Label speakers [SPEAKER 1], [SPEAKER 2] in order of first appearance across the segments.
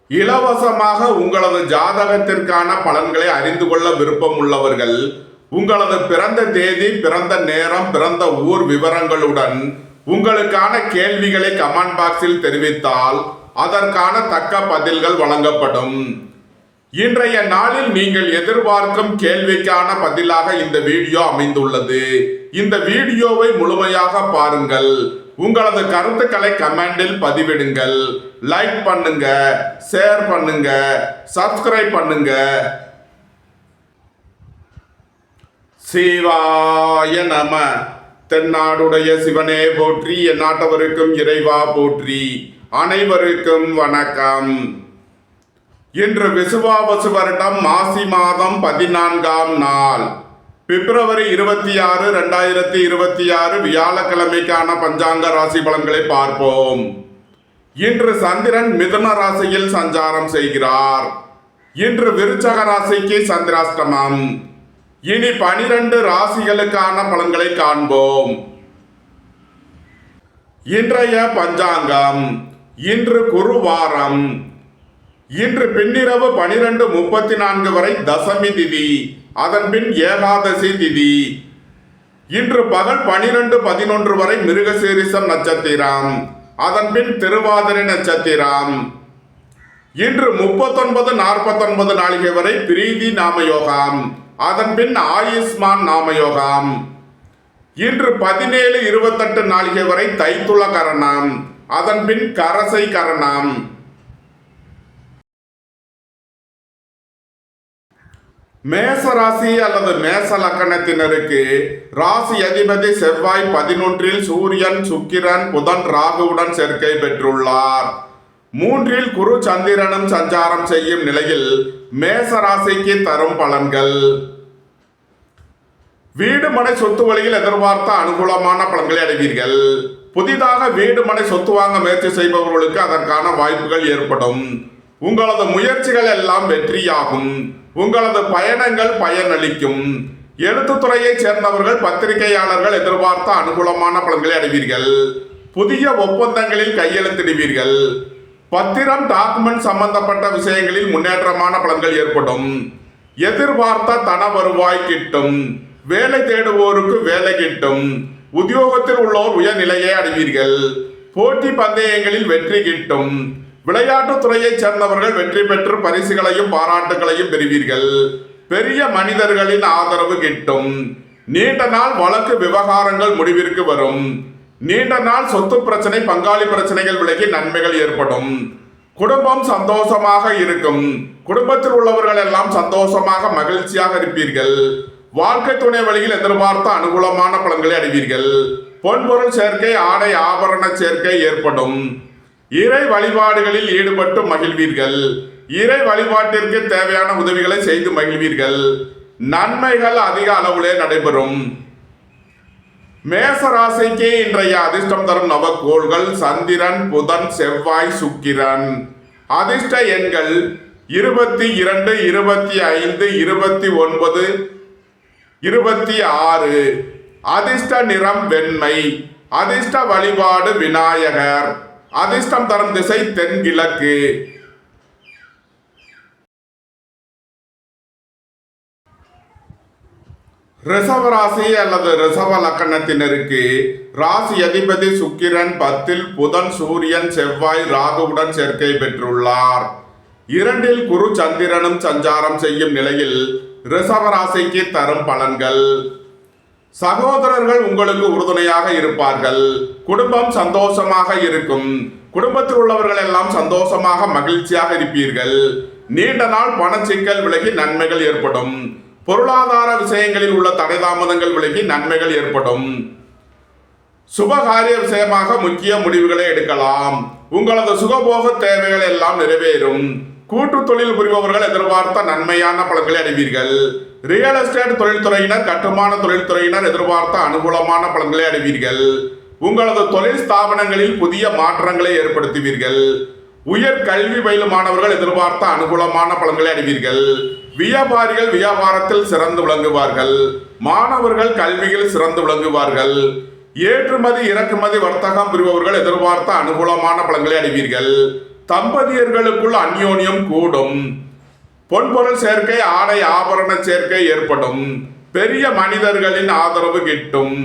[SPEAKER 1] இலவசமாக உங்களது ஜாதகத்திற்கான பலன்களை அறிந்து கொள்ள விருப்பம் உள்ளவர்கள் உங்களது பிறந்த தேதி, பிறந்த நேரம், பிறந்த ஊர் விவரங்களுடன் உங்களுக்கான கேள்விகளை கமெண்ட் பாக்ஸில் தெரிவித்தால் அதற்கான தக்க பதில்கள் வழங்கப்படும். இன்றைய நாளில் நீங்கள் எதிர்பார்க்கும் கேள்விக்கான பதிலாக இந்த வீடியோ அமைந்துள்ளது. இந்த வீடியோவை முழுமையாக பாருங்கள். உங்களது கருத்துக்களை கமெண்டில் பதிவிடுங்கள். லைக் பண்ணுங்க, ஷேர் பண்ணுங்க, சப்ஸ்கிரைப் பண்ணுங்க. சிவாய நம. தென்னாடுடைய சிவனே போற்றி, என் நாட்டவருக்கும் இறைவா போற்றி. அனைவருக்கும் வணக்கம். இன்று விசுவாவசு வருடம் மாசி மாதம் 14ஆம் நாள், பிப்ரவரி 26, 2026 வியாழக்கிழமைக்கான பஞ்சாங்க ராசி பலன்களை பார்ப்போம். இன்று சந்திரன் மிதுன ராசியில் சஞ்சாரம் செய்கிறார். இன்று விருச்சக ராசிக்கு சந்திராஷ்டமம். இனி 12 ராசிகளுக்கான பலன்களை காண்போம். இன்றைய பஞ்சாங்கம். இன்று குருவாரம். இன்று பின்னிரவு 12:34 வரை தசமி திதி, அதன் பின் ஏகாதசி திதி. இன்று பகல் 12:11 வரை மிருகசீரிஷம் நட்சத்திரம், அதன் பின் திருவாதிரை நட்சத்திரம். இன்று 39:49 நாளிகை வரை பிரீதி நாமயோகம், அதன் பின் ஆயுஷ்மான் நாமயோகம். இன்று 17:28 நாளிகை வரை தைத்துள கரணம், அதன் பின் கரசை கரணம். மேச ராசி அல்லது மேச லக்கணத்தினருக்கு ராசி அதிபதி செவ்வாய் 11இல் சூரியன், சுக்கிரன், புதன், ராகுவுடன் சேர்க்கை பெற்றுள்ளார். 3இல் குரு சந்திரனும் சஞ்சாரம் செய்யும் நிலையில் மேச ராசிக்கு தரும் பலன்கள். வீடு மனை சொத்து வழியில் எதிர்பார்த்த அனுகூலமான பலன்களை அடைவீர்கள். புதிதாக வீடு மனை சொத்து வாங்க முயற்சி செய்பவர்களுக்கு அதற்கான வாய்ப்புகள் ஏற்படும். உங்களது முயற்சிகள் எல்லாம் வெற்றியாகும். உங்களது பயணங்கள் பயனளிக்கும். எழுத்துத்துறையைச் சேர்ந்தவர்கள், பத்திரிகையாளர்கள் எதிர்பார்த்த அனுகூலமான பலன்களை அடைவீர்கள். புதிய ஒப்பந்தங்களில் கையெழுத்திடுவீர்கள். பத்திரம், டாக்குமெண்ட் சம்பந்தப்பட்ட விஷயங்களில் முன்னேற்றமான பலன்கள் ஏற்படும். எதிர்பார்த்த தன வருவாய் கிட்டும். வேலை தேடுவோருக்கு வேலை கிட்டும். உத்தியோகத்தில் உள்ளோர் உயர்நிலையை அடைவீர்கள். போட்டி பந்தயங்களில் வெற்றி கிட்டும். விளையாட்டுத் துறையைச் சேர்ந்தவர்கள் வெற்றி பெற்று பரிசுகளையும் பாராட்டுகளையும் பெறுவீர்கள். பெரிய மனிதர்களின் ஆதரவு கிட்டும். நீண்ட நாள் வழக்கு விவகாரங்கள் முடிவிற்கு வரும். நீண்ட நாள் சொத்து பிரச்சனை, பங்காளி பிரச்சனைகள் விலகி நன்மைகள் ஏற்படும். குடும்பம் சந்தோஷமாக இருக்கும். குடும்பத்தில் உள்ளவர்கள் எல்லாம் சந்தோஷமாக மகிழ்ச்சியாக இருப்பீர்கள். வாழ்க்கை துணை வழியில் எதிர்பார்த்த அனுகூலமான பலன்களை அடைவீர்கள். பொன்பொருள் சேர்க்கை, ஆடை ஆபரண சேர்க்கை ஏற்படும். இறை வழிபாடுகளில் ஈடுபட்டு மகிழ்வீர்கள். இறை வழிபாட்டிற்கு தேவையான உதவிகளை செய்து மகிழ்வீர்கள். நன்மைகள் அதிக அளவிலே நடைபெறும். மேச ராசிக்கு இன்றைய அதிர்ஷ்டம் தரும் நவக்கோள்கள் சந்திரன், புதன், செவ்வாய், சுக்கிரன். அதிர்ஷ்ட எண்கள் 22, 25, 29, 26. அதிர்ஷ்ட நிறம் வெண்மை. அதிர்ஷ்ட வழிபாடு விநாயகர். அதிர்ஷ்டம் தரும் திசை தென்கிழக்கு. ரிஷப ராசி அல்லது ரிஷப லக்கணத்தினருக்கு ராசி அதிபதி சுக்கிரன் 10இல் புதன், சூரியன், செவ்வாய், ராகுவுடன் சேர்க்கை பெற்றுள்ளார். 2இல் குரு சந்திரனும் சஞ்சாரம் செய்யும் நிலையில் ரிஷப ராசிக்கு தரும் பலன்கள். சகோதரர்கள் உங்களுக்கு உறுதுணையாக இருப்பார்கள். குடும்பம் சந்தோஷமாக இருக்கும். குடும்பத்தில் உள்ளவர்கள் எல்லாம் சந்தோஷமாக மகிழ்ச்சியாக இருப்பீர்கள். நீண்ட நாள் பணச்சிக்கல் விலகி நன்மைகள் ஏற்படும். பொருளாதார விஷயங்களில் உள்ள தடை தாமதங்கள் விலகி நன்மைகள் ஏற்படும். சுபகாரிய விஷயமாக முக்கிய முடிவுகளை எடுக்கலாம். உங்களது சுகபோக தேவைகள் எல்லாம் நிறைவேறும். கூட்டு தொழில் புரிபவர்கள் எதிர்பார்த்த நன்மையான பலன்களை அடைவீர்கள். ரியல் எஸ்டேட் தொழில்துறையினர், கட்டுமான தொழில்துறையினர் எதிர்பார்த்த அனுகூலமான பலன்களை அடைவீர்கள். உங்களது தொழில் ஸ்தாபனங்களில் புதிய மாற்றங்களை ஏற்படுத்துவீர்கள். உயர் கல்வி பயிலும் மாணவர்கள் எதிர்பார்த்த அனுகூலமான பலன்களை அடைவீர்கள். வியாபாரிகள் வியாபாரத்தில் சிறந்து விளங்குவார்கள். மாணவர்கள் கல்வியில் சிறந்து விளங்குவார்கள். ஏற்றுமதி இறக்குமதி வர்த்தகம் புரிபவர்கள் எதிர்பார்த்த அனுகூலமான பலன்களை அடைவீர்கள். தம்பதியர்களுக்குள் அந்யோன்யம் கூடும். பொன்பொருள் சேர்க்கை, ஆடை ஆபரண சேர்க்கை ஏற்படும். பெரிய மனிதர்களின் ஆதரவு கிட்டும்.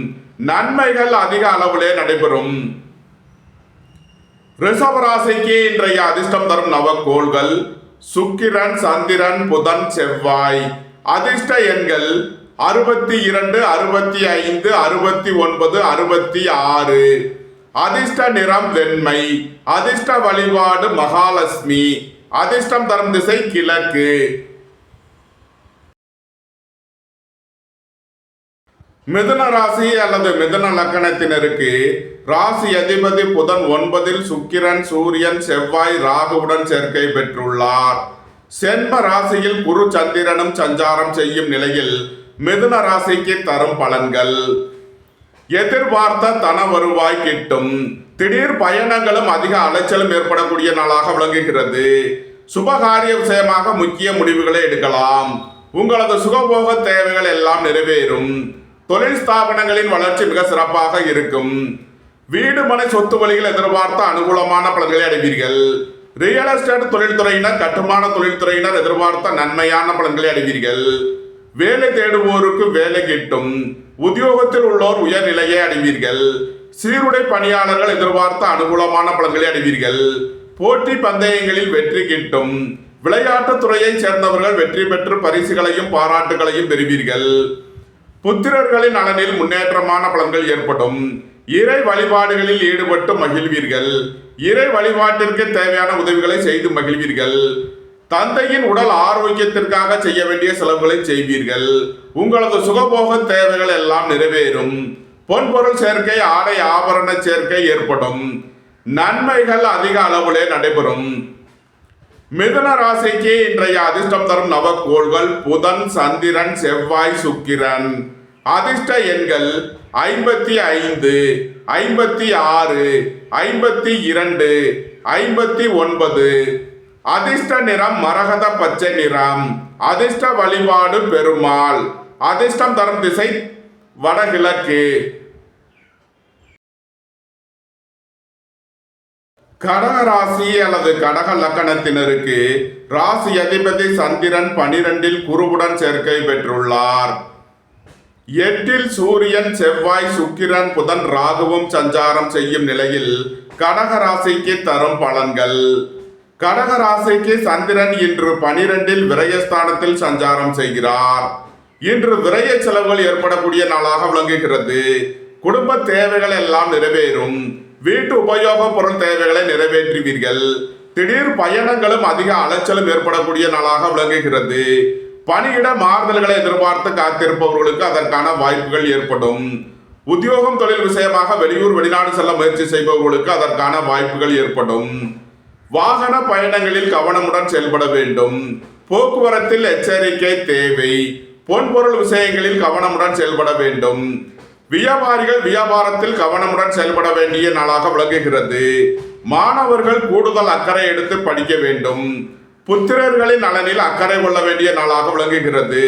[SPEAKER 1] நன்மைகள் அதிக அளவிலே நடைபெறும். ரிஷபராசிக்கு இன்றைய அதிர்ஷ்டம் தரும் நவக்கோள்கள் சுக்கிரன், சந்திரன், புதன், செவ்வாய். அதிர்ஷ்ட எண்கள் 62, 65, 69, 66. அதிர்ஷ்ட நிறம் வெண்மை. அதிர்ஷ்ட வழிபாடு மகாலட்சுமி. அதிர்ஷ்டம் தரும் திசை கிழக்கு. மிதுன ராசி அல்லது மிதுன லக்கணத்தினருக்கு ராசி அதிபதி புதன் 9இல் சுக்கிரன், சூரியன், செவ்வாய், ராகுவுடன் சேர்க்கை பெற்றுள்ளார். சென்ம ராசியில் குரு சந்திரனும் சஞ்சாரம் செய்யும் நிலையில் மிதுன ராசிக்கு தரும் பலன்கள்: எதிர்பார்த்த தன வருவாய் கிட்டும். திடீர் பயணங்களும் அதிக அலைச்சலும் ஏற்படக்கூடிய நாளாக விளங்குகிறது. சுபகாரிய விஷயமாக முக்கிய முடிவுகளை எடுக்கலாம். உங்களது சுகபோக தேவைகள் எல்லாம் நிறைவேறும். தொழில் ஸ்தாபனங்களின் வளர்ச்சி மிக சிறப்பாக இருக்கும். வீடு மனை சொத்து வழியில் எதிர்பார்த்த அனுகூலமான பலன்களை அடைவீர்கள். ரியல் எஸ்டேட் தொழில்துறையினர், கட்டுமான தொழில்துறையினர் எதிர்பார்த்த நன்மையான பலன்களை அடைவீர்கள். வேலை தேடுவோருக்கு வேலை கிட்டும். உத்தியோகத்தில் உள்ளோர் உயர்நிலையை அடைவீர்கள். சீருடை பணியாளர்கள் எதிர்பார்த்த அனுகூலமான பலன்களை அடைவீர்கள். போட்டி பந்தயங்களில் வெற்றி கிட்டும். விளையாட்டுத் துறையைச் சேர்ந்தவர்கள் வெற்றி பெற்று பரிசுகளையும் பாராட்டுகளையும் பெறுவீர்கள். புத்திரர்களின் நலனில் முன்னேற்றமான பலன்கள் ஏற்படும். இறை வழிபாடுகளில் ஈடுபட்டு மகிழ்வீர்கள். இறை வழிபாட்டிற்கு தேவையான உதவிகளை செய்து மகிழ்வீர்கள். தந்தையின் உடல் ஆரோக்கியத்திற்காக செய்ய வேண்டிய செலவுகளை செய்வீர்கள். உங்களது சுகபோக தேவைகள் எல்லாம் நிறைவேறும். பொன்பொருள் சேர்க்கை, ஆடை ஆபரண சேர்க்கை ஏற்படும். நன்மைகள் அதிக அளவிலே நடைபெறும். மிதுன ராசிக்கு இன்றைய அதிர்ஷ்டம் தரும் நவக்கோள்கள் புதன், சந்திரன், செவ்வாய், சுக்கிரன். அதிர்ஷ்ட எண்கள் 55, 56, 52, 59. அதிர்ஷ்ட நிறம் மரகத பச்சை நிறம். அதிர்ஷ்ட வழிபாடு பெருமாள். அதிர்ஷ்டம் தரும் திசை வடகிழக்கு. கடக ராசி அல்லது கடக லக்கணத்தினருக்கு ராசி அதிபதி சந்திரன் 12இல் குருவுடன் சேர்க்கை பெற்றுள்ளார். 8இல் சூரியன், செவ்வாய், சுக்கிரன், புதன், ராகுவும் சஞ்சாரம் செய்யும் நிலையில் கடக ராசிக்கு தரும் பலன்கள்: கடக ராசிக்கு சந்திரன் இன்று 12இல் விரயஸ்தானத்தில் சஞ்சாரம் செய்கிறார். இன்று விரய செலவுகள் ஏற்படக்கூடிய நாளாக விளங்குகிறது. குடும்ப தேவைகள் எல்லாம் நிறைவேறும். வீட்டு உபயோக பொருள் தேவைகளை நிறைவேற்றுவீர்கள். திடீர் பயணங்களும் அதிக அலைச்சலும் ஏற்படக்கூடிய நாளாக விளங்குகிறது. பணியிட மாறுதல்களை எதிர்பார்த்து காத்திருப்பவர்களுக்கு அதற்கான வாய்ப்புகள் ஏற்படும். உத்தியோகம் தொழில் விஷயமாக வெளியூர் வெளிநாடு செல்ல முயற்சி செய்பவர்களுக்கு அதற்கான வாய்ப்புகள் ஏற்படும். வாகன பயணங்களில் கவனமுடன் செயல்பட வேண்டும். போக்குவரத்தில் எச்சரிக்கை தேவை. பொன்பொருள் விஷயங்களில் கவனமுடன் செயல்பட வேண்டும். வியாபாரிகள் வியாபாரத்தில் கவனமுடன் செயல்பட வேண்டிய நாளாக விளங்குகிறது. மாணவர்கள் கூடுதல் அக்கறை எடுத்து படிக்க வேண்டும். புத்திரர்களின் நலனில் அக்கறை கொள்ள வேண்டிய நாளாக விளங்குகிறது.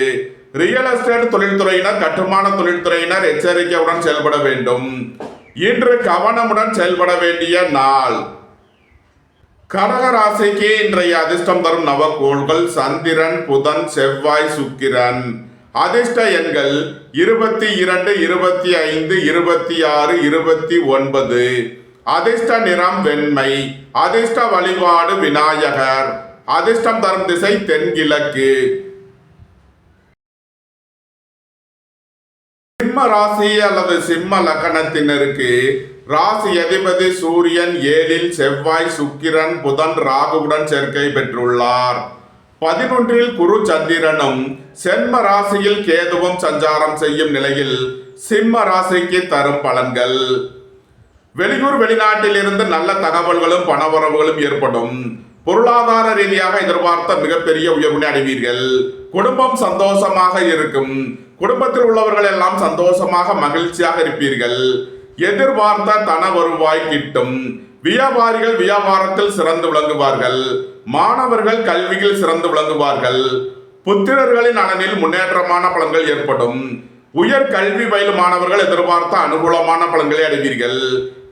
[SPEAKER 1] ரியல் எஸ்டேட் தொழில்துறையினர், கட்டுமான தொழில்துறையினர் எச்சரிக்கையுடன் செயல்பட வேண்டும். இன்று கவனமுடன் செயல்பட வேண்டிய நாள். கடக ராசிக்கு இன்றைய அதிர்ஷ்டம் தரும் நவக்கோள்கள் சந்திரன், புதன், செவ்வாய், சுக்கிரன். அதிர்ஷ்ட எண்கள் 22, 25, 26, 29. அதிர்ஷ்ட நிறம் வெண்மை. அதிர்ஷ்ட வழிபாடு விநாயகர். அதிர்ஷ்டம் தரும் திசை தென்கிழக்கு. சிம்ம ராசி அல்லது சிம்ம லக்கணத்தினருக்கு ராசி அதிபதி சூரியன் 7இல் செவ்வாய், சுக்கிரன், புதன், ராகுவுடன் சேர்க்கை பெற்றுள்ளார். 11இல் குரு சந்திரனும் சென்ம ராசியில் கேதுவும் சஞ்சாரம் செய்யும் நிலையில் சிம்ம ராசிக்கு தரும் பலன்கள்: வெளியூர் வெளிநாட்டில் இருந்து நல்ல தகவல்களும் பணவரவுகளும் ஏற்படும். பொருளாதார ரீதியாக எதிர்பார்த்த மிகப்பெரிய உயர்வினை அடைவீர்கள். குடும்பம் சந்தோஷமாக இருக்கும். குடும்பத்தில் உள்ளவர்கள் எல்லாம் சந்தோஷமாக மகிழ்ச்சியாக இருப்பீர்கள். எதிர்பார்த்த தன வருவாய் கிட்டும். வியாபாரிகள் வியாபாரத்தில் சிறந்து விளங்குவார்கள். மாணவர்கள் கல்வியில் சிறந்து விளங்குவார்கள். புத்திரர்களின் நலனில் முன்னேற்றமான பலன்கள் ஏற்படும். உயர் கல்வி பயிலும் மாணவர்கள் எதிர்பார்த்த அனுகூலமான பலன்களை அடைவீர்கள்.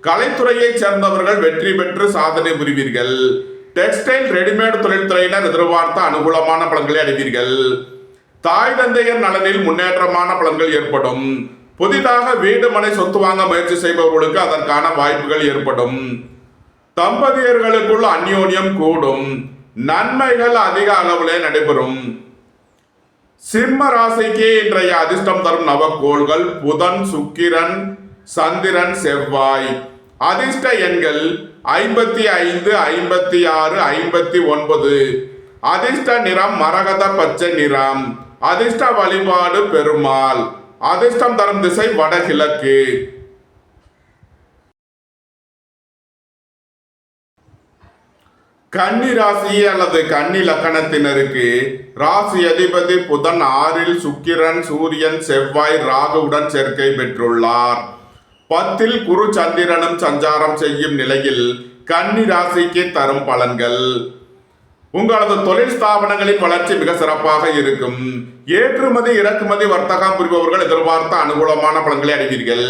[SPEAKER 1] கலைத்துறையைச் சேர்ந்தவர்கள் வெற்றி பெற்று சாதனை புரிவீர்கள். டெக்ஸ்டைல் ரெடிமேட் தொழில்துறையினர் எதிர்பார்த்த அனுகூலமான பலன்களை அடைவீர்கள். தாய் தந்தையர் நலனில் முன்னேற்றமான பலன்கள் ஏற்படும். புதிதாக வீடு மனை சொத்து வாங்க முயற்சி செய்பவர்களுக்கு அதற்கான வாய்ப்புகள் ஏற்படும். தம்பதியர்களுக்குள் அந்யோன்யம் கூடும். நன்மைகள் அதிக அளவிலே நடைபெறும். சிம்ம ராசிக்கு இன்றைய அதிர்ஷ்டம் தரும் நவக்கோள்கள் புதன், சுக்கிரன், சந்திரன், செவ்வாய். அதிர்ஷ்ட எண்கள் 55, 56, 59. அதிர்ஷ்ட நிறம் மரகத பச்சை நிறம். அதிர்ஷ்ட வழிபாடு பெருமாள். அதிர்ஷ்டம் தரும் திசை வடகிழக்கு. கன்னி ராசி அல்லது கன்னி லக்கணத்தினருக்கு ராசி அதிபதி புதன் 6ல் சுக்கிரன், சூரியன், செவ்வாய், ராகுவுடன் சேர்க்கை பெற்றுள்ளார். 10ல் குரு சந்திரனும் சஞ்சாரம் செய்யும் நிலையில் கன்னி ராசிக்கு தரும் பலன்கள். உங்களது தொழில் ஸ்தாபனங்களின் வளர்ச்சி மிக சிறப்பாக இருக்கும். ஏற்றுமதி இறக்குமதி வர்த்தகம் புரிபவர்கள் எதிர்பார்த்த அனுகூலமான பலன்களை அடைவீர்கள்.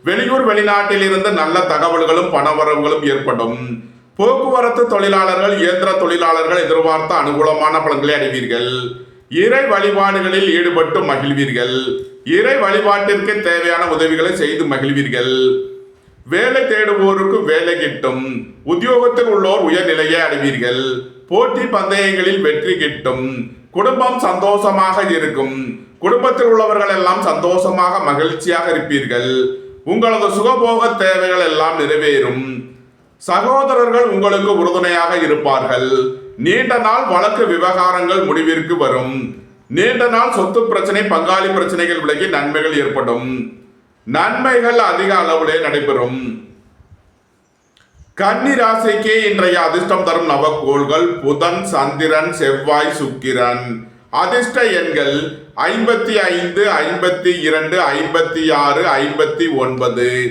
[SPEAKER 1] வெளியூர் வெளிநாட்டில் இருந்து நல்ல தகவல்களும் பணவரவுகளும் ஏற்படும். போக்குவரத்து தொழிலாளர்கள், இயந்திர தொழிலாளர்கள் எதிர்பார்த்த அனுகூலமான பலன்களை அடைவீர்கள். இறை வழிபாடுகளில் ஈடுபட்டு மகிழ்வீர்கள். இறை வழிபாட்டிற்கு தேவையான உதவிகளை செய்து மகிழ்வீர்கள். வேலை தேடுவோருக்கு வேலை கிட்டும். உத்தியோகத்தில் உள்ளோர் உயர்நிலையை அடைவீர்கள். போட்டி பந்தயங்களில் வெற்றி கிட்டும். குடும்பம் சந்தோஷமாக இருக்கும். குடும்பத்தில் உள்ளவர்கள் எல்லாம் சந்தோஷமாக மகிழ்ச்சியாக இருப்பீர்கள். உங்களது சுகபோக தேவைகள் எல்லாம் நிறைவேறும். சகோதரர்கள் உங்களுக்கு உறுதுணையாக இருப்பார்கள். நீண்ட நாள் வழக்கு விவகாரங்கள் முடிவிற்கு வரும். நீண்ட நாள் சொத்து பிரச்சனை, பங்காளி பிரச்சனைகள் விலகி நன்மைகள் ஏற்படும். நன்மைகள் அதிக அளவிலே நடைபெறும். கன்னி ராசிக்கு இன்றைய அதிர்ஷ்டம் தரும் நவக்கோள்கள் புதன், சந்திரன், செவ்வாய், சுக்கிரன். அதிர்ஷ்ட எண்கள் 55, 52, 56, 59.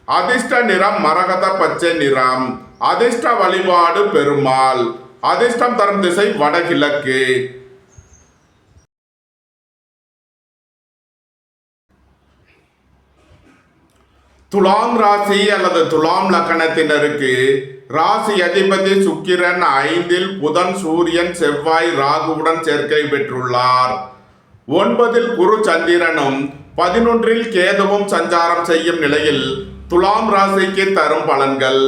[SPEAKER 1] அதிர்ஷ்ட நிறம் மரகத பச்சை நிறம். அதிர்ஷ்ட வழிபாடு பெருமாள். அதிர்ஷ்டம் தரும் திசை வடகிழக்கு. துலாம் ராசி அல்லது துலாம் லக்கணத்தினருக்கு ராசி அதிபதி சுக்கிரன் 5ல் புதன், சூரியன், செவ்வாய், ராகுவுடன் சேர்க்கை பெற்றுள்ளார். 9ல் குரு சந்திரனும் 11ல் கேதுவும் சஞ்சாரம் செய்யும் நிலையில் துலாம் ராசிக்கு தரும் பலன்கள்.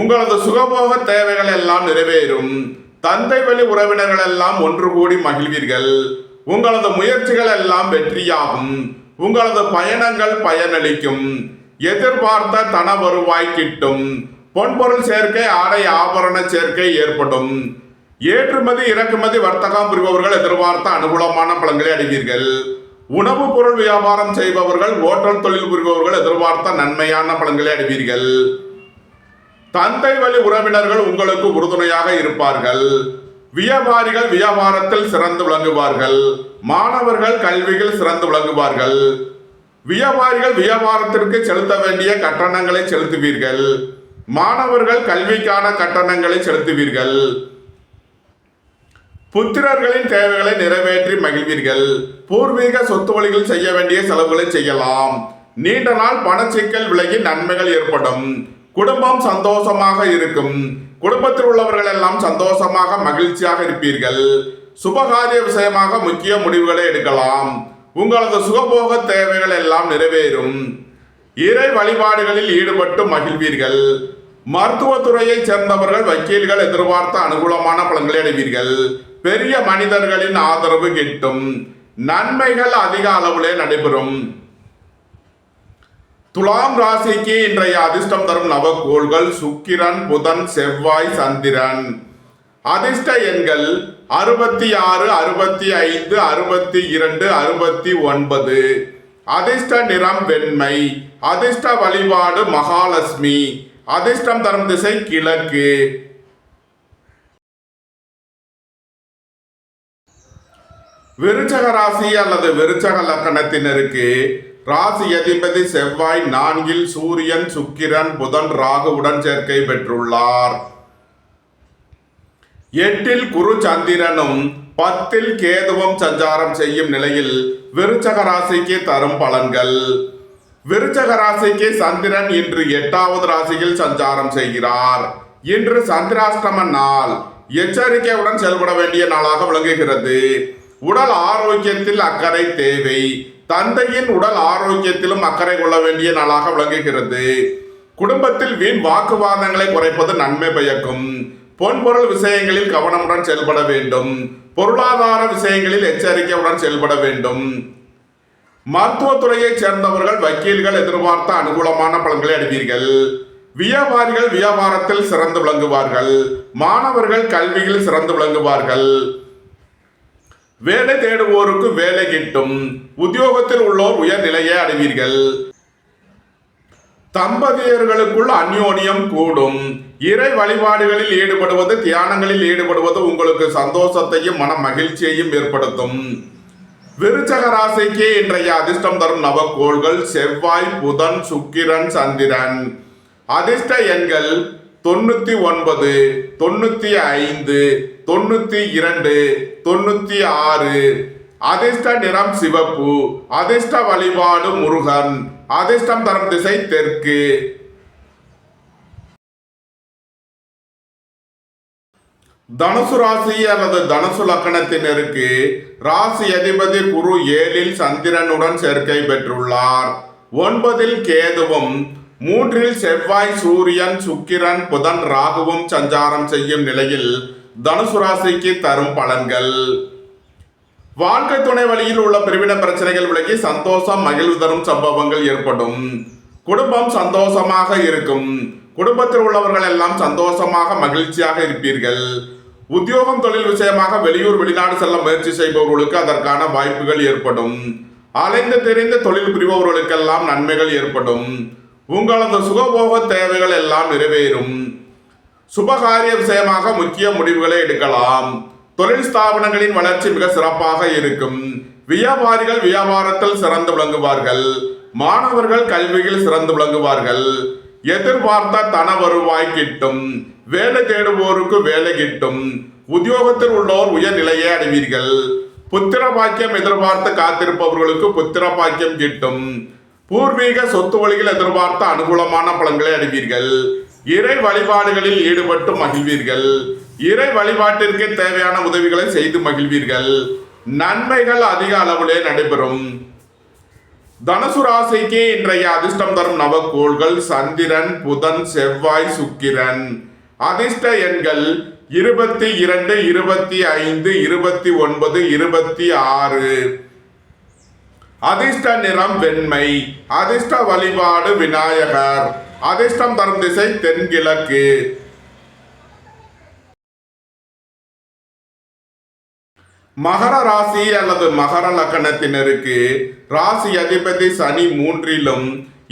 [SPEAKER 1] உங்களது சுகபோக தேவைகள் எல்லாம் நிறைவேறும். தந்தை வழி உறவினர்கள் எல்லாம் ஒன்று கூடி மகிழ்வீர்கள். உங்களது முயற்சிகள் எல்லாம் வெற்றியாகும். உங்களது பயணங்கள் பயனளிக்கும். எதிர்பார்த்த தன வருவாய் கிட்டும். பொன்பொருள் சேர்க்கை, ஆடை ஆபரண சேர்க்கை ஏற்படும். ஏற்றுமதி இறக்குமதி வர்த்தகம் புரிபவர்கள் எதிர்பார்த்த அனுகூலமான பலன்களை அடைவீர்கள். உணவு பொருள் வியாபாரம் செய்பவர்கள், ஓட்டல் தொழில் புரிபவர்கள் எதிர்பார்த்த நன்மையான பலன்களை அடைவீர்கள். தந்தை வழி உறவினர்கள் உங்களுக்கு உறுதுணையாக இருப்பார்கள். வியாபாரிகள் வியாபாரத்தில் சிறந்து விளங்குவார்கள். மாணவர்கள் கல்வியில் சிறந்து விளங்குவார்கள். வியாபாரிகள் வியாபாரத்திற்கு செலுத்த வேண்டிய கட்டணங்களை செலுத்துவீர்கள். மாணவர்கள் கல்விக்கான கட்டணங்களை செலுத்துவீர்கள். புத்திரர்களின் தேவைகளை நிறைவேற்றி மகிழ்வீர்கள். பூர்வீக சொத்து வழிகள் செய்ய வேண்டிய செலவுகளை செய்யலாம். நீண்ட நாள் பணச்சிக்கல் விலகி நன்மைகள் ஏற்படும். குடும்பம் சந்தோஷமாக இருக்கும். குடும்பத்தில் உள்ளவர்கள் எல்லாம் சந்தோஷமாக மகிழ்ச்சியாக இருப்பீர்கள். சுபகாரிய விஷயமாக முக்கிய முடிவுகளை எடுக்கலாம். உங்களது சுகபோக தேவைகள் எல்லாம் நிறைவேறும். இறை வழிபாடுகளில் ஈடுபட்டு மகிழ்வீர்கள். மருத்துவத்துறையை சேர்ந்தவர்கள், வக்கீல்கள் எதிர்பார்த்த அனுகூலமான பலன்களை அடைவீர்கள். பெரிய மனிதர்களின் ஆதரவு கிட்டும். நன்மைகள் அதிக அளவிலே நடைபெறும். துலாம் ராசிக்கு இன்றைய அதிர்ஷ்டம் தரும் நவக்கோள்கள் சுக்கிரன், புதன், செவ்வாய், சந்திரன். அதிர்ஷ்ட எண்கள் 66, 65, 62, 69. அதிர்ஷ்ட நிறம் வெண்மை. அதிர்ஷ்ட வழிபாடு மகாலட்சுமி. அதிர்ஷ்டம் தரும் திசை கிழக்கு. விருச்சக ராசி அல்லது விருச்சக லக்கணத்தினருக்கு ராசி அதிபதி செவ்வாய் 4ல் சூரியன், சுக்கிரன், புதன், ராகுவுடன் சேர்க்கை பெற்றுள்ளார். 8ல் குரு சந்திரனும் 10ல் கேதுவும் சஞ்சாரம் செய்யும் நிலையில் விருச்சக ராசிக்கு தரும் பலன்கள். விருச்சக ராசிக்கு சந்திரன் இன்று 8வது ராசியில் சஞ்சாரம் செய்கிறார். இன்று சந்திராஷ்டம நாள். எச்சரிக்கையுடன் செயல்பட வேண்டிய நாளாக விளங்குகிறது. உடல் ஆரோக்கியத்தில் அக்கறை தேவை. தந்தையின் உடல் ஆரோக்கியத்திலும் அக்கறை கொள்ள வேண்டிய நாளாக விளங்குகிறது. குடும்பத்தில் வீண் வாக்குவாதங்களை குறைப்பது நன்மை பயக்கும். பொன்பொருள் விஷயங்களில் கவனமுடன் செயல்பட வேண்டும். பொருளாதார விஷயங்களில் எச்சரிக்கையுடன் செயல்பட வேண்டும். மருத்துவத்துறையைச் சேர்ந்தவர்கள், வக்கீல்கள் எதிர்பார்த்த அனுகூலமான பலன்களை அடைவீர்கள். வியாபாரிகள் வியாபாரத்தில் சிறந்து விளங்குவார்கள். மாணவர்கள் கல்வியில் சிறந்து விளங்குவார்கள். வேலை தேடுவோருக்கு வேலை கிட்டும். உத்தியோகத்தில் உள்ளோர் உயர்நிலையை அடைவீர்கள். தம்பதியர்களுக்குள் அந்யோன்யம் கூடும். இறை வழிபாடுகளில் ஈடுபடுவது, தியானங்களில் ஈடுபடுவது உங்களுக்கு சந்தோஷத்தையும் மன மகிழ்ச்சியையும் ஏற்படுத்தும். விருச்சக ராசிக்கு இன்றைய அதிர்ஷ்டம் தரும் நவக்கோள்கள் செவ்வாய், புதன், சுக்கிரன், சந்திரன். அதிர்ஷ்ட எண்கள் 99, 95, 92, 96. அதிர்ஷ்ட நிறம் சிவப்பு. அதிர்ஷ்ட வழிபாடு முருகன். அதிர்ஷ்டம் தரும் திசை தெற்கு. தனுசு ராசி அல்லது தனுசு லக்கணத்தினருக்கு ராசி அதிபதி குரு 7ல் சந்திரனுடன் சேர்க்கை பெற்றுள்ளார். 9ல் கேதுவும் 3ல் செவ்வாய், சூரியன், சுக்கிரன், புதன், ராகுவும் சஞ்சாரம் செய்யும் நிலையில் தனுசு ராசிக்கு தரும் பலன்கள். வாழ்க்கை துணை வழியில் உள்ள பிரிவின பிரச்சனைகள் விலகி சந்தோஷம், மகிழ்வு தரும் சம்பவங்கள் ஏற்படும். குடும்பம் சந்தோஷமாக இருக்கும். குடும்பத்தில் உள்ளவர்கள் எல்லாம் சந்தோஷமாக மகிழ்ச்சியாக இருப்பீர்கள். உத்தியோகம், தொழில் விஷயமாக வெளியூர் வெளிநாடு செல்ல முயற்சி செய்பவர்களுக்கு அதற்கான வாய்ப்புகள் ஏற்படும். அலைந்து தெரிந்து தொழில் புரிபவர்களுக்கெல்லாம் நன்மைகள் ஏற்படும். உங்களது சுகபோக தேவைகள் எல்லாம் நிறைவேறும். சுபகாரிய விஷயமாக முக்கிய முடிவுகளை எடுக்கலாம். தொழில் ஸ்தாபனங்களின் வளர்ச்சி மிக சிறப்பாக இருக்கும். வியாபாரிகள் வியாபாரத்தில் சிறந்து விளங்குவார்கள். மாணவர்கள் கல்வியில் சிறந்து விளங்குவார்கள். எதிர்பார்த்த தன வருவாய் கிட்டும். வேலை தேடுவோருக்கு வேலை கிட்டும். உத்தியோகத்தில் உள்ளோர் உயர்நிலையை அடைவீர்கள். புத்திர பாக்கியம் எதிர்பார்த்து காத்திருப்பவர்களுக்கு புத்திர பாக்கியம் கிட்டும். பூர்வீக சொத்து வழியில் எதிர்பார்த்த அனுகூலமான பலன்களை அடைவீர்கள். இறை வழிபாடுகளில் ஈடுபட்டு மகிழ்வீர்கள். இறை வழிபாட்டிற்கு தேவையான உதவிகளை செய்து மகிழ்வீர்கள். நன்மைகள் அதிக அளவிலே நடைபெறும். தனுசு ராசிக்கு இன்றைய அதிர்ஷ்டம் தரும் நவக்கோள்கள் சந்திரன், புதன், செவ்வாய், சுக்கிரன். அதிர்ஷ்ட எண்கள் 22, 25, 29, 26. அதிர்ஷ்ட நிறம் வெண்மை. அதிர்ஷ்ட வழிபாடு விநாயகர். அதிர்ஷ்டம் தரும் திசை தென்கிழக்கு. மகர ராசி அல்லது மகர லக்கணத்தினருக்கு ராசி அதிபதி சனி 3லும்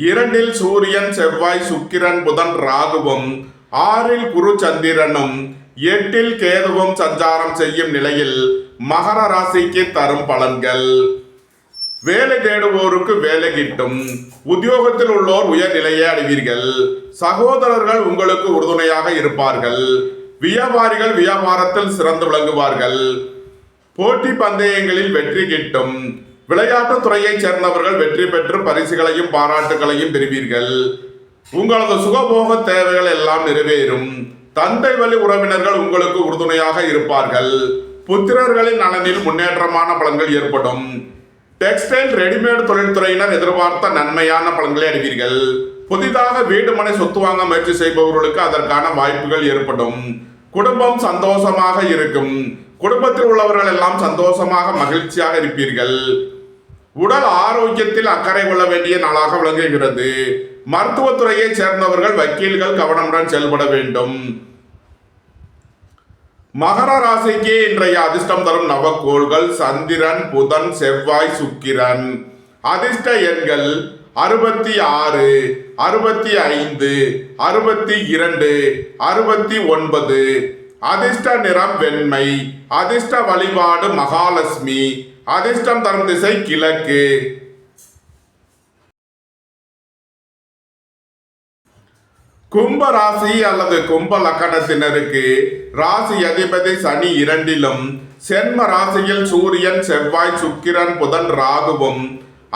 [SPEAKER 1] 2ல் சூரியன், செவ்வாய், சுக்கிரன், புதன், ராகுவும் 6ல் குரு சந்திரனும் 8ல் கேதுவும் சஞ்சாரம் செய்யும் நிலையில் மகர ராசிக்கு தரும் பலன்கள். வேலை தேடுவோருக்கு வேலை கிட்டும். உத்தியோகத்தில் உள்ளோர் உயர்நிலையை அடைவீர்கள். சகோதரர்கள் உங்களுக்கு உறுதுணையாக இருப்பார்கள். வியாபாரிகள் வியாபாரத்தில் சிறந்து விளங்குவார்கள். போட்டி பந்தயங்களில் வெற்றி கிட்டும். விளையாட்டுத் துறையைச் சேர்ந்தவர்கள் வெற்றி பெற்று பரிசுகளையும் பாராட்டுகளையும் பெறுவீர்கள். உங்களது சுகபோக தேவைகள் எல்லாம் நிறைவேறும். தந்தை வழி உறவினர்கள் உங்களுக்கு உறுதுணையாக இருப்பார்கள். புத்திரர்களின் நலனில் முன்னேற்றமான பலன்கள் ஏற்படும். டெக்ஸ்டைல், ரெடிமேட் தொழில்துறையினர் எதிர்பார்த்த நன்மையான பலன்களை அடைவீர்கள். புதிதாக வீடு மனை சொத்து வாங்க முயற்சி செய்பவர்களுக்கு அதற்கான வாய்ப்புகள் ஏற்படும். குடும்பம் சந்தோஷமாக இருக்கும். குடும்பத்தில் உள்ளவர்கள் எல்லாம் சந்தோஷமாக மகிழ்ச்சியாக இருப்பீர்கள். உடல் ஆரோக்கியத்தில் அக்கறை கொள்ள வேண்டிய நாளாக விளங்குகிறது. மருத்துவத்துறையை சேர்ந்தவர்கள், வக்கீல்கள் கவனமுடன் செயல்பட வேண்டும். மகர ராசிக்கு இன்றைய அதிர்ஷ்டம் தரும் நவக்கோள்கள் சந்திரன், புதன், செவ்வாய், சுக்கிரன். அதிர்ஷ்ட எண்கள் 66, 65, 62, 69. அதிர்ஷ்ட நிறம் வெண்மை. அதிர்ஷ்ட வழிபாடு மகாலட்சுமி. அதிர்ஷ்டம் தரும் திசை கிழக்கு. கும்ப ராசி அல்லது கும்ப லக்கணத்தினருக்கு ராசி அதிபதி சனி 2லும் சென்ம ராசியில் சூரியன், செவ்வாய், சுக்கிரன், புதன், ராகுவும்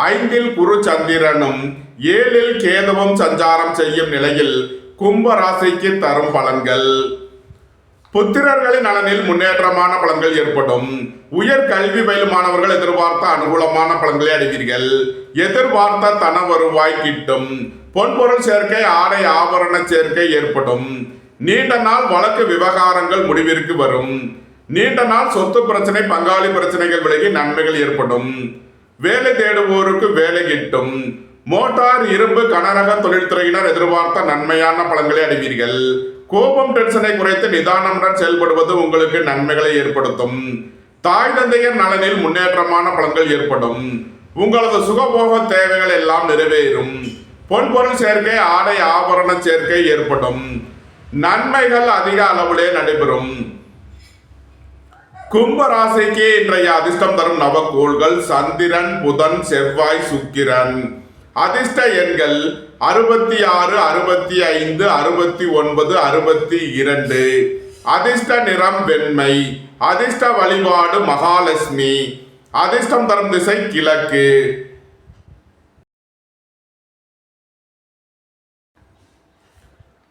[SPEAKER 1] 5ல் குரு சந்திரனும் 7ல் கேதுவும் சஞ்சாரம் செய்யும் நிலையில் கும்ப ராசிக்கு தரும் பலன்கள். புத்திரர்களின் நலனில் முன்னேற்றமான பலன்கள் ஏற்படும். உயர் கல்வி பயிலும் மாணவர்கள் எதிர்பார்த்த அனுகூலமான பலன்களை அடைவீர்கள். எதிர்பார்த்த தன வருவாய் கிட்டும். பொன்பொருள் சேர்க்கை, ஆடை ஆபரண சேர்க்கை ஏற்படும். நீண்ட நாள் வழக்கு விவகாரங்கள் முடிவிற்கு வரும். நீண்ட நாள் சொத்து பிரச்சனை, பங்காளி பிரச்சனைகள் விலகி நன்மைகள் ஏற்படும். வேலை தேடுவோருக்கு வேலை கிட்டும். மோட்டார், இரும்பு, கனரக தொழில்துறையினர் எதிர்பார்த்த நன்மையான பலன்களை அடைவீர்கள். கோபம், டென்ஷனை குறைத்து நிதானமுடன் செயல்படுவது உங்களுக்கு நன்மைகளை ஏற்படுத்தும். தாய் தந்தையர் நலனில் முன்னேற்றமான பலன்கள் ஏற்படும். உங்களது சுகபோக தேவைகள் எல்லாம் நிறைவேறும். பொன்பொருள் சேர்க்கை, ஆடை ஆபரண சேர்க்கை ஏற்படும். நன்மைகள் அதிக அளவிலே நடைபெறும். கும்ப ராசிக்கு இன்றைய அதிர்ஷ்டம் தரும் நவக்கோள்கள் சந்திரன், புதன், செவ்வாய், சுக்கிரன். அதிர்ஷ்ட எண்கள் 66, 65, 69, 62. அதிர்ஷ்ட நிறம் வெண்மை. அதிர்ஷ்ட வழிபாடு மகாலட்சுமி. அதிர்ஷ்டம் தரும் திசை கிழக்கு.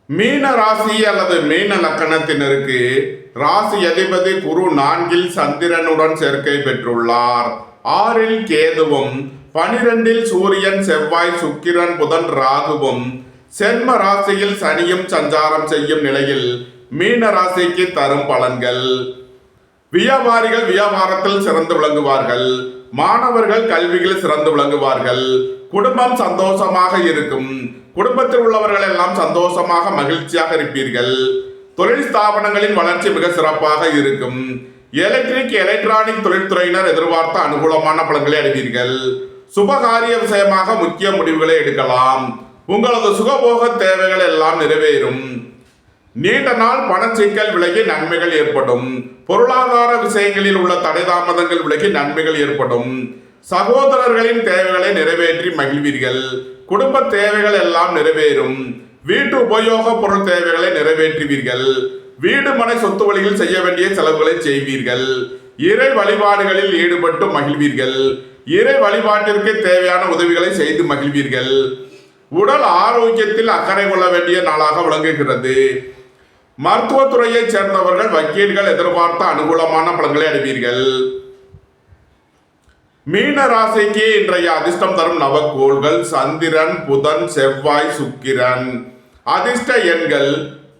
[SPEAKER 1] மீன ராசி அல்லது மீன லக்கணத்தினருக்கு ராசி அதிபதி குரு 4இல் சந்திரனுடன் சேர்க்கை பெற்றுள்ளார். 6இல் கேதுவும், 12இல் சூரியன், செவ்வாய், சுக்கிரன், புதன், ராகுவும், சென்ம ராசியில் சனியும் சஞ்சாரம் செய்யும் நிலையில் மீன ராசிக்கு தரும் பலன்கள். வியாபாரிகள் வியாபாரத்தில் சிறந்து விளங்குவார்கள். மாணவர்கள் கல்வியில் சிறந்து விளங்குவார்கள். குடும்பம் சந்தோஷமாக இருக்கும். குடும்பத்தில் உள்ளவர்கள் எல்லாம் சந்தோஷமாக மகிழ்ச்சியாக இருப்பீர்கள். தொழில் ஸ்தாபனங்களின் வளர்ச்சி மிக சிறப்பாக இருக்கும். எலக்ட்ரானிக் தொழில்துறையினர் எதிர்பார்த்த அனுகூலமான பலன்களை அடைவீர்கள். சுபகாரிய விஷயமாக முக்கிய முடிவுகளை எடுக்கலாம். உங்களது சுகபோக தேவைகள் எல்லாம் நிறைவேறும். நீண்ட நாள் பணச்சிக்கல் விலகி நன்மைகள் ஏற்படும். பொருளாதார விஷயங்களில் உள்ள தடை தாமதங்கள் விலகி நன்மைகள் ஏற்படும். சகோதரர்களின் தேவைகளை நிறைவேற்றி மகிழ்வீர்கள். குடும்ப தேவைகள் எல்லாம் நிறைவேறும். வீட்டு உபயோக பொருள் தேவைகளை நிறைவேற்றுவீர்கள். வீடு மனை சொத்து வழியில் செய்ய வேண்டிய செலவுகளை செய்வீர்கள். இறை வழிபாடுகளில் ஈடுபட்டு மகிழ்வீர்கள். இறை வழிபாட்டிற்கு தேவையான உதவிகளை செய்து மகிழ்வீர்கள். உடல் ஆரோக்கியத்தில் அக்கறை கொள்ள வேண்டிய நாளாக விளங்குகிறது. மருத்துவத்துறையைச் சேர்ந்தவர்கள், வக்கீல்கள் எதிர்பார்த்த அனுகூலமான பலன்களை அடைவீர்கள். மீன ராசிக்கு இன்றைய அதிர்ஷ்டம் தரும் நவக்கோள்கள் சந்திரன், புதன், செவ்வாய், சுக்கிரன். அதிர்ஷ்ட எண்கள்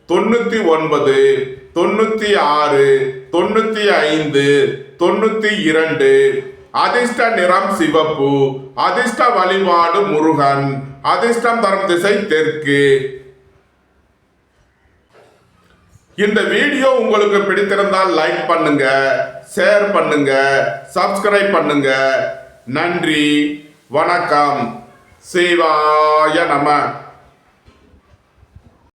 [SPEAKER 1] 99, 96, 95, 92. அதிர்ஷ்ட நிறம் சிவப்பு. அதிர்ஷ்ட வழிபாடு முருகன். அதிர்ஷ்டம் தரும் திசை தெற்கு. இந்த வீடியோ உங்களுக்கு பிடித்திருந்தால் லைக் பண்ணுங்க, ஷேர் பண்ணுங்க, சப்ஸ்கிரைப் பண்ணுங்க. நன்றி, வணக்கம். சிவாய நம.